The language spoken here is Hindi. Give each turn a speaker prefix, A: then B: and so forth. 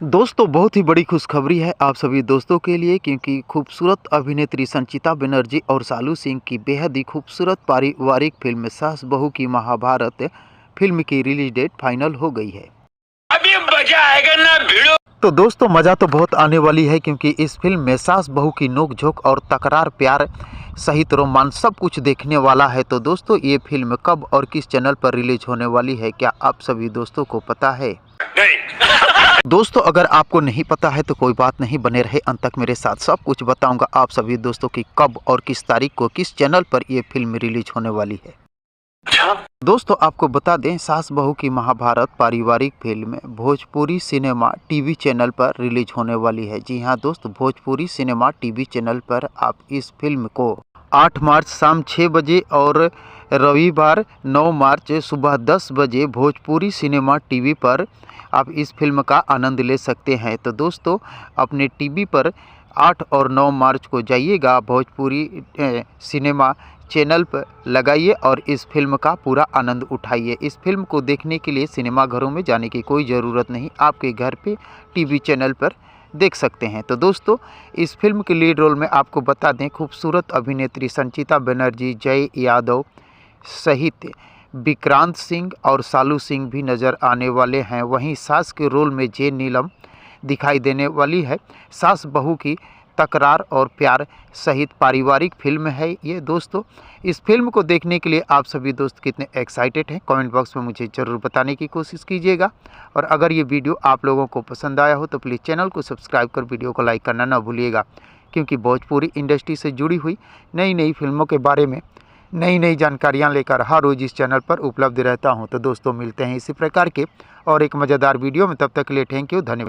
A: दोस्तों बहुत ही बड़ी खुशखबरी है आप सभी दोस्तों के लिए, क्योंकि खूबसूरत अभिनेत्री संचिता बनर्जी और सालू सिंह की बेहद ही खूबसूरत पारिवारिक फिल्म सास बहू की महाभारत फिल्म की रिलीज डेट फाइनल हो गई है।
B: अभी मजा आएगा ना भिड़ो।
A: तो दोस्तों मज़ा तो बहुत आने वाली है, क्योंकि इस फिल्म में सास बहू की नोकझोंक और तकरार, प्यार सहित रोमांस सब कुछ देखने वाला है। तो दोस्तों ये फिल्म कब और किस चैनल पर रिलीज होने वाली है, क्या आप सभी दोस्तों को पता है?
B: नहीं।
A: दोस्तों अगर आपको नहीं पता है तो कोई बात नहीं, बने रहे अंत तक मेरे साथ, सब कुछ बताऊंगा आप सभी दोस्तों की कब और किस तारीख को किस चैनल पर ये फिल्म रिलीज होने वाली है। दोस्तों आपको बता दें, सास बहू की महाभारत पारिवारिक film Bhojpuri cinema TV channel पर रिलीज होने वाली है। जी हाँ दोस्त, भोजपुरी सिनेमा टीवी चैनल पर आप इस फिल्म को 8 मार्च शाम 6 बजे और रविवार 9 मार्च सुबह 10 बजे भोजपुरी सिनेमा टीवी पर आप इस फिल्म का आनंद ले सकते हैं। तो दोस्तों अपने टीवी पर 8 और 9 मार्च को जाइएगा, भोजपुरी सिनेमा चैनल पर लगाइए और इस फिल्म का पूरा आनंद उठाइए। इस फिल्म को देखने के लिए सिनेमा घरों में जाने की कोई ज़रूरत नहीं, आपके घर पे टीवी चैनल पर देख सकते हैं। तो दोस्तों इस फिल्म के लीड रोल में आपको बता दें, खूबसूरत अभिनेत्री संचिता बनर्जी, जय यादव सहित विक्रांत सिंह और सालू सिंह भी नज़र आने वाले हैं। वहीं सास के रोल में जे नीलम दिखाई देने वाली है। सास बहू की तकरार और प्यार सहित पारिवारिक फिल्म है ये। दोस्तों इस फिल्म को देखने के लिए आप सभी दोस्त कितने एक्साइटेड हैं, कमेंट बॉक्स में मुझे ज़रूर बताने की कोशिश कीजिएगा। और अगर ये वीडियो आप लोगों को पसंद आया हो तो प्लीज़ चैनल को सब्सक्राइब कर वीडियो को लाइक करना ना भूलिएगा, क्योंकि भोजपुरी इंडस्ट्री से जुड़ी हुई नई नई फिल्मों के बारे में नई नई जानकारियाँ लेकर हर रोज़ इस चैनल पर उपलब्ध रहता हूँ। तो दोस्तों मिलते हैं इसी प्रकार के और एक मज़ेदार वीडियो में, तब तक के लिए थैंक यू, धन्यवाद।